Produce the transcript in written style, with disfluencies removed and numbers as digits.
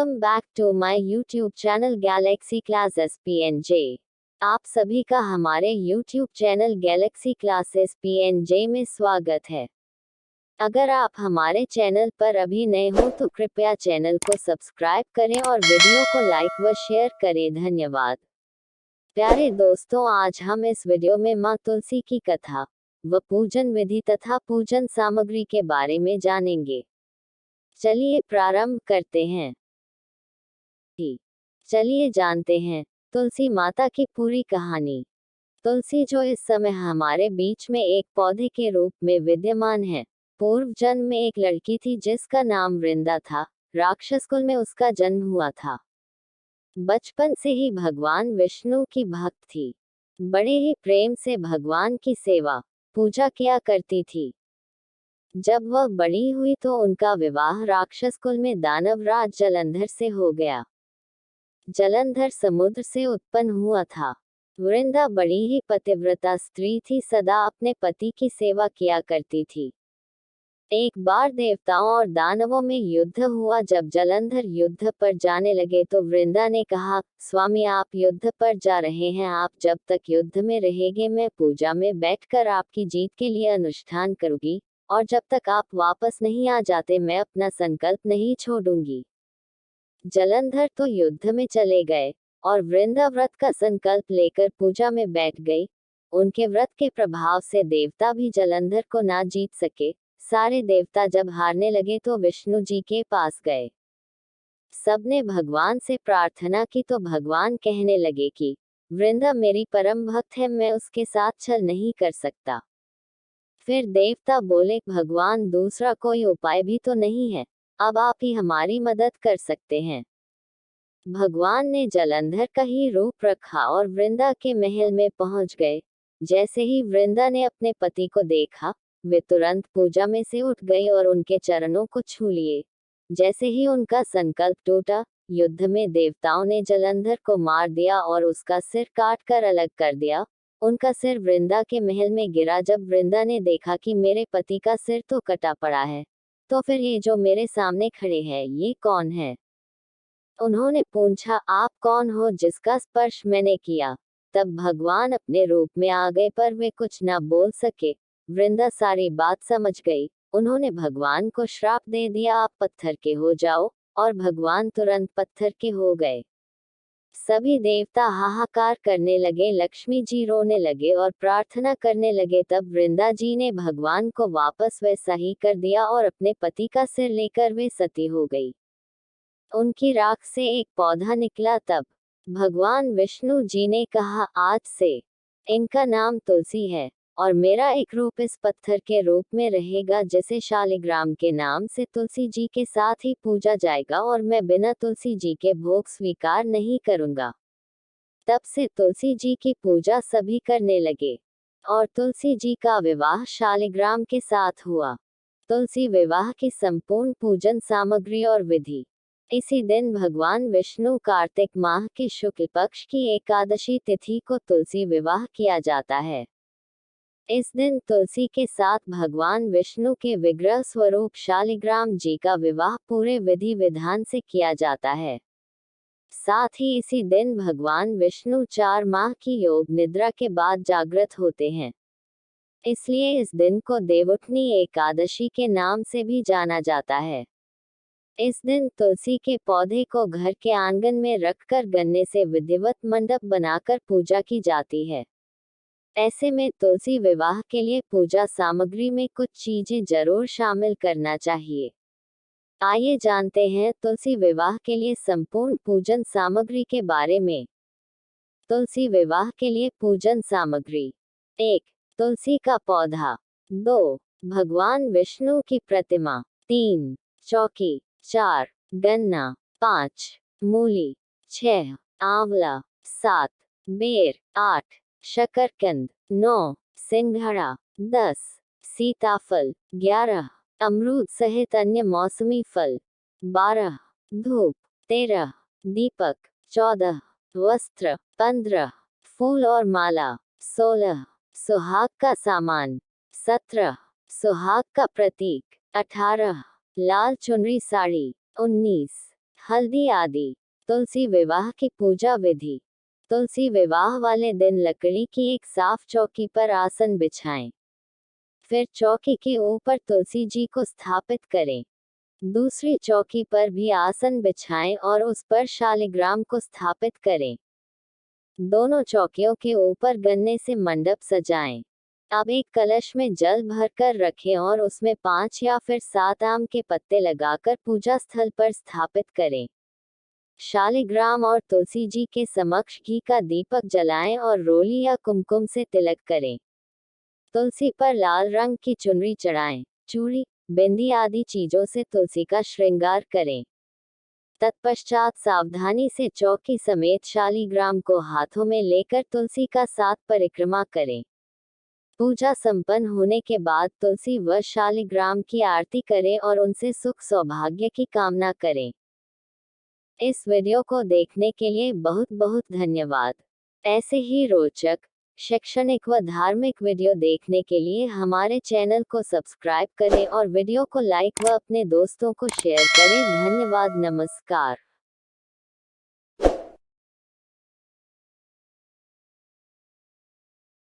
Welcome back to my YouTube channel Galaxy Classes PNJ. आप सभी का हमारे YouTube channel Galaxy Classes PNJ में स्वागत है। अगर आप हमारे चैनल पर अभी नए हो तो कृपया चैनल को सब्सक्राइब करें और वीडियो को लाइक व शेयर करें। धन्यवाद। प्यारे दोस्तों, आज हम इस वीडियो में माँ तुलसी की कथा व पूजन विधि तथा पूजन सामग्री के बारे में जानेंगे। चलिए प्रारंभ करते हैं। चलिए जानते हैं तुलसी माता की पूरी कहानी। तुलसी जो इस समय हमारे बीच में एक पौधे के रूप में विद्यमान है, पूर्व जन्म में एक लड़की थी जिसका नाम वृंदा था। राक्षस कुल में उसका जन्म हुआ था। बचपन से ही भगवान विष्णु की भक्त थी। बड़े ही प्रेम से भगवान की सेवा पूजा किया करती थी। जब वह बड़ी हुई तो उनका विवाह राक्षस कुल में दानवराज जलंधर से हो गया। जलंधर समुद्र से उत्पन्न हुआ था। वृंदा बड़ी ही पतिव्रता स्त्री थी, सदा अपने पति की सेवा किया करती थी। एक बार देवताओं और दानवों में युद्ध हुआ। जब जलंधर युद्ध पर जाने लगे तो वृंदा ने कहा, स्वामी आप युद्ध पर जा रहे हैं, आप जब तक युद्ध में रहेंगे मैं पूजा में बैठकर आपकी जीत के लिए अनुष्ठान करूंगी, और जब तक आप वापस नहीं आ जाते मैं अपना संकल्प नहीं छोड़ूंगी। जलंधर तो युद्ध में चले गए और वृंदा व्रत का संकल्प लेकर पूजा में बैठ गई। उनके व्रत के प्रभाव से देवता भी जलंधर को ना जीत सके। सारे देवता जब हारने लगे तो विष्णु जी के पास गए। सबने भगवान से प्रार्थना की तो भगवान कहने लगे कि वृंदा मेरी परम भक्त है, मैं उसके साथ छल नहीं कर सकता। फिर देवता बोले, भगवान दूसरा कोई उपाय भी तो नहीं है, अब आप ही हमारी मदद कर सकते हैं। भगवान ने जलंधर का ही रूप रखा और वृंदा के महल में पहुंच गए। जैसे ही वृंदा ने अपने पति को देखा, वे तुरंत पूजा में से उठ गई और उनके चरणों को छू लिए। जैसे ही उनका संकल्प टूटा, युद्ध में देवताओं ने जलंधर को मार दिया और उसका सिर काट कर अलग कर दिया। उनका सिर वृंदा के महल में गिरा। जब वृंदा ने देखा कि मेरे पति का सिर तो कटा पड़ा है, तो फिर ये जो मेरे सामने खड़े हैं ये कौन है? उन्होंने पूछा, आप कौन हो जिसका स्पर्श मैंने किया? तब भगवान अपने रूप में आ गए पर वे कुछ न बोल सके। वृंदा सारी बात समझ गई। उन्होंने भगवान को श्राप दे दिया, आप पत्थर के हो जाओ, और भगवान तुरंत पत्थर के हो गए। सभी देवता हाहाकार करने लगे, लक्ष्मी जी रोने लगे और प्रार्थना करने लगे। तब वृंदा जी ने भगवान को वापस वैसा ही कर दिया और अपने पति का सिर लेकर वे सती हो गई। उनकी राख से एक पौधा निकला। तब भगवान विष्णु जी ने कहा, आज से इनका नाम तुलसी है और मेरा एक रूप इस पत्थर के रूप में रहेगा, जिसे शालिग्राम के नाम से तुलसी जी के साथ ही पूजा जाएगा और मैं बिना तुलसी जी के भोग स्वीकार नहीं करूंगा। तब से तुलसी जी की पूजा सभी करने लगे और तुलसी जी का विवाह शालिग्राम के साथ हुआ। तुलसी विवाह की संपूर्ण पूजन सामग्री और विधि। इसी दिन भगवान विष्णु कार्तिक माह की शुक्ल पक्ष की एकादशी तिथि को तुलसी विवाह किया जाता है। इस दिन तुलसी के साथ भगवान विष्णु के विग्रह स्वरूप शालिग्राम जी का विवाह पूरे विधि विधान से किया जाता है। साथ ही इसी दिन भगवान विष्णु 4 माह की योग निद्रा के बाद जागृत होते हैं। इसलिए इस दिन को देवउठनी एकादशी के नाम से भी जाना जाता है। इस दिन तुलसी के पौधे को घर के आंगन में रखकर गन्ने से विधिवत मंडप बनाकर पूजा की जाती है। ऐसे में तुलसी विवाह के लिए पूजा सामग्री में कुछ चीजें जरूर शामिल करना चाहिए। आइए जानते हैं तुलसी विवाह के लिए संपूर्ण पूजन सामग्री के बारे में। तुलसी विवाह के लिए पूजन सामग्री: 1. तुलसी का पौधा। 2. भगवान विष्णु की प्रतिमा। 3. चौकी। 4. गन्ना। 5. मूली। 6. आंवला। 7. बेर। 8. शकरकंद। 9. सिंघाड़ा। 10. सीताफल। 11. अमरूद सहित अन्य मौसमी फल। 12. धूप। 13. दीपक। 14. वस्त्र। 15. फूल और माला। 16. सुहाग का सामान। 17. सुहाग का प्रतीक। 18. लाल चुनरी साड़ी। 19. हल्दी आदि। तुलसी विवाह की पूजा विधि। तुलसी विवाह वाले दिन लकड़ी की एक साफ चौकी पर आसन बिछाएं। फिर चौकी के ऊपर तुलसी जी को स्थापित करें। दूसरी चौकी पर भी आसन बिछाएं और उस पर शालिग्राम को स्थापित करें। दोनों चौकियों के ऊपर गन्ने से मंडप सजाएं। अब एक कलश में जल भरकर रखें और उसमें 5 या फिर 7 आम के पत्ते लगाकर पूजा स्थल पर स्थापित करें। शालिग्राम और तुलसी जी के समक्ष घी का दीपक जलाएं और रोली या कुमकुम से तिलक करें। तुलसी पर लाल रंग की चुनरी चढ़ाएं। चूड़ी, बिंदी आदि चीजों से तुलसी का श्रृंगार करें। तत्पश्चात सावधानी से चौकी समेत शालिग्राम को हाथों में लेकर तुलसी का 7 परिक्रमा करें। पूजा संपन्न होने के बाद तुलसी व शालिग्राम की आरती करें और उनसे सुख सौभाग्य की कामना करें। इस वीडियो को देखने के लिए बहुत बहुत धन्यवाद। ऐसे ही रोचक, शैक्षणिक व धार्मिक वीडियो देखने के लिए हमारे चैनल को सब्सक्राइब करें और वीडियो को लाइक व अपने दोस्तों को शेयर करें। धन्यवाद। नमस्कार।